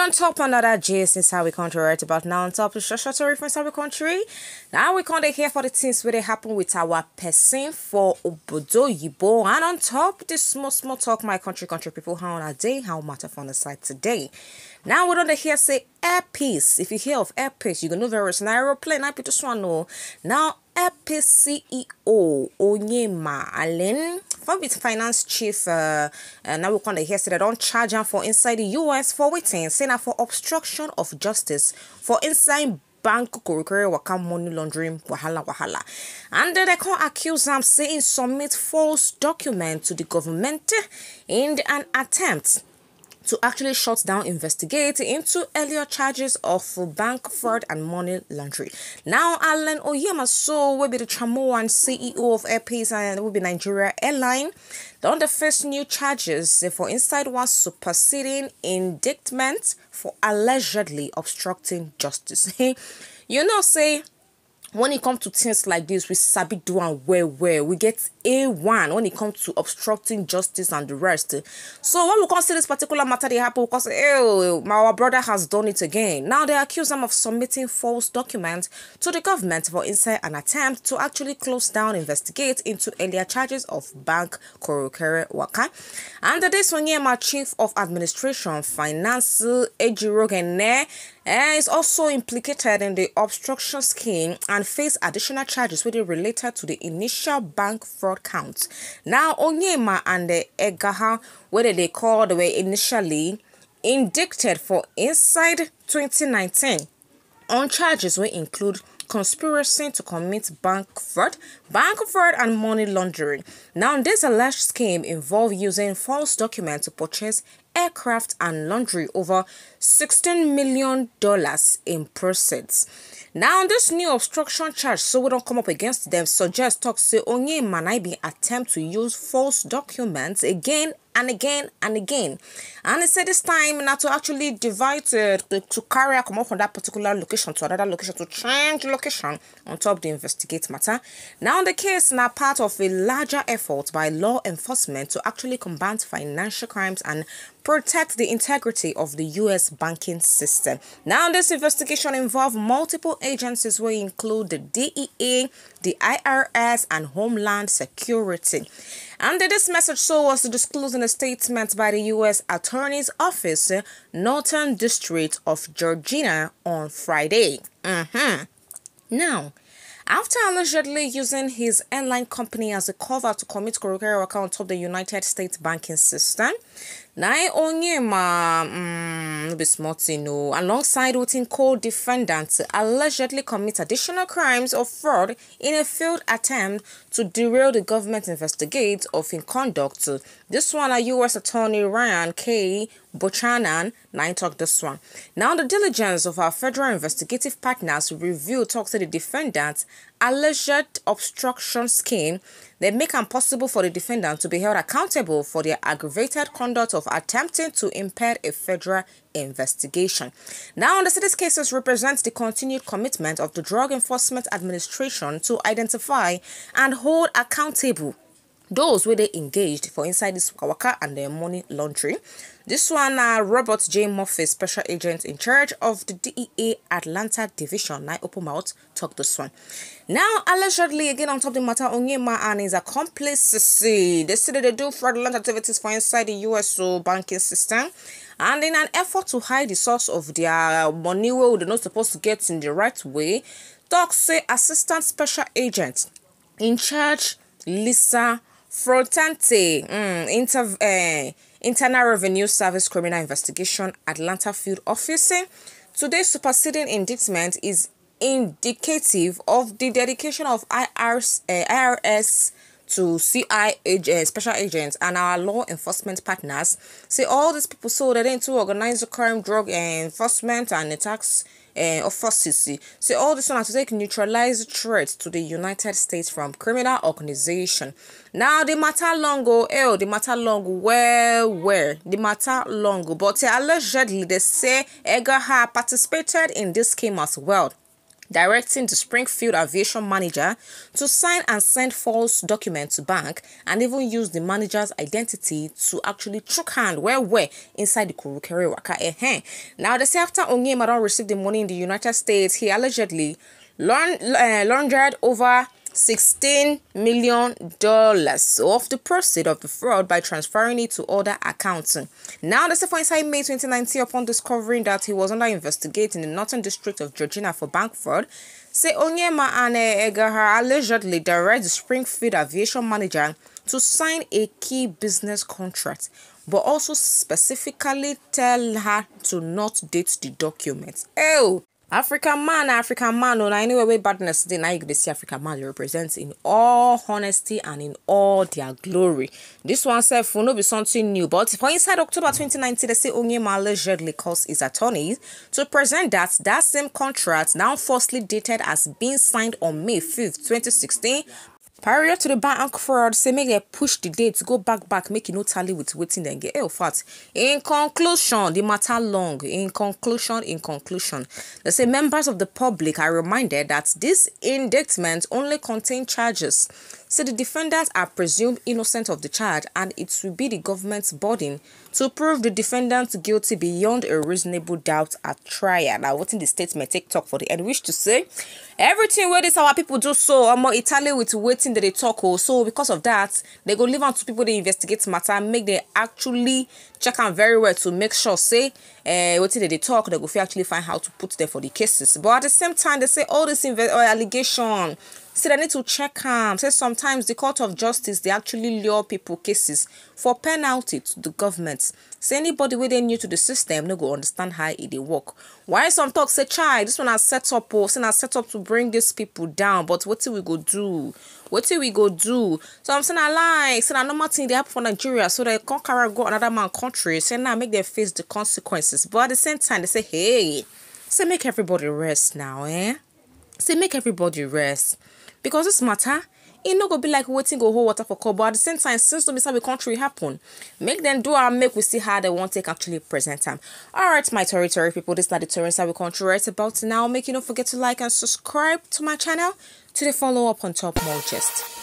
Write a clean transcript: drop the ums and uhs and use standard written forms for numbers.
on top another gist inside we country right about now. On top of social story from inside we country. Now we can't hear for the things where they happen with our person for obodo yibo. And on top this small talk my country people how on a day how matter for on the side today. Now we don't hear say airpeace. If you hear of airpeace, you gonna know very an aeroplane. I just want to know now. airpeace CEO onyema Allen with finance chief now we can hear say they don't charge him for inside the US for waiting saying for obstruction of justice for inside bank correct waka money laundering wahala and they can't accuse them saying submit false document to the government in an attempt to actually shut down investigate into earlier charges of bank fraud and money laundering. Now, allenonyema will be the Chamoan CEO of airpeace and will be Nigerian airline. On the first new charges for inside one superseding indictment for allegedly obstructing justice. You know, say when it comes to things like this, we sabi do and where we get A1 when it comes to obstructing justice and the rest. So when we consider this particular matter, they happen because our brother has done it again. Now they accuse him of submitting false documents to the government for inside an attempt to actually close down, investigate into earlier charges of bank korokere waka. And this onyeema chief of administration, finance, ejirogene, is also implicated in the obstruction scheme and face additional charges which are related to the initial bank fraud counts. Now, onyema and the egaha, whether they called were initially indicted for inside 2019 on charges which include conspiracy to commit bank fraud and money laundering. Now, this alleged scheme involved using false documents to purchase aircraft and laundry over $16 million in proceeds. Now, this new obstruction charge, so we don't come up against them, suggests talks say onyema might be attempt to use false documents again and again. And it said this time not to actually divide to carry a come up from that particular location to another location to change location on top of the investigate matter. Now the case now part of a larger effort by law enforcement to actually combat financial crimes and protect the integrity of the U.S. banking system. Now this investigation involved multiple agencies which include the DEA, the IRS and Homeland Security. And this message was disclosed in a statement by the U.S. Attorney's Office, Northern District of Georgia on Friday. Now, after allegedly using his airline company as a cover to commit corruption on top of the United States banking system, onyema alongside with co-defendants allegedly commit additional crimes of fraud in a failed attempt to derail the government investigate of in conduct. This one, a U.S. Attorney Ryan K. Buchanan, talk this one. Now, the diligence of our federal investigative partners review talks to the defendant alleged obstruction scheme. They make it possible for the defendant to be held accountable for their aggravated conduct of attempting to impair a federal investigation. Now, the city's cases represents the continued commitment of the Drug Enforcement Administration to identify and hold accountable those where they engaged for inside this waka and their money laundering. This one, Robert J. Murphy, special agent in charge of the DEA Atlanta Division, open mouth talk this one. Now, allegedly, again on top of the matter, onyema and his accomplices, they say that they do fraudulent activities for inside the U.S. banking system. And in an effort to hide the source of their money where they're not supposed to get in the right way, talk say Assistant Special Agent in charge, Lisa Frotante, Internal Revenue Service Criminal Investigation, Atlanta Field Office. Today's superseding indictment is indicative of the dedication of IRS to CI special agents and our law enforcement partners. Say all these people so they're into organized crime, drug enforcement and tax offices. Say all this one to take neutralize threats to the United States from criminal organization. Now the matter long the matter long the matter long but allegedly they say Edgar participated in this scheme as well. directing the Springfield aviation manager to sign and send false documents to bank and even use the manager's identity to actually chook hand where inside the Kurukere Waka. Now, they say after Onyeema don't receive the money in the United States, he allegedly laundered over $16 million of the proceeds of the fraud by transferring it to other accounts. Now, the for inside May 2019, upon discovering that he was under investigation in the Northern District of Georgia for bank fraud, say Onyema and Egahar allegedly direct the Springfield aviation manager to sign a key business contract, but also specifically tell her to not date the documents. Oh! African man, no, anyway, way badness today. Now you can see African man represents in all honesty and in all their glory. This one said will not be something new, but for inside October 2019, they say Onyema allegedly caused his attorneys to present that same contract, now falsely dated as being signed on May 5th, 2016. Prior to the bank fraud, say make they push the date to go back, make it no tally with waiting then get. Fact. In conclusion, the matter long. In conclusion, they say members of the public are reminded that this indictment only contain charges. So the defendants are presumed innocent of the charge, and it will be the government's burden to prove the defendants guilty beyond a reasonable doubt at trial. Now, what in the statement take talk for the end, wish to say everything where this our people do so more Italy with waiting that they talk so because of that they go leave on to people they investigate matter and make they actually check on very well to make sure say what did they talk they go actually find how to put there for the cases. But at the same time they say all this allegation say they need to check say sometimes the court of justice they actually lure people cases for penalty to the government. Say anybody where they new to the system no go understand how it they work. Why some talk say child this one has set up set up to bring these people down, but what we go do? So I'm saying I lie, say no normal thing they happen for Nigeria, so they can't carry go another man country, say now make them face the consequences. But at the same time they say hey, say make everybody rest now, say make everybody rest. Because this matter, it no go be like waiting go hold water for cup. But at the same time, since the Mr. country happen, make them do and make we see how they want to actually present them. Alright, my territory people, this is not the Torrance we country right about now. Make you don't forget to like and subscribe to my channel to the follow up on top more gist.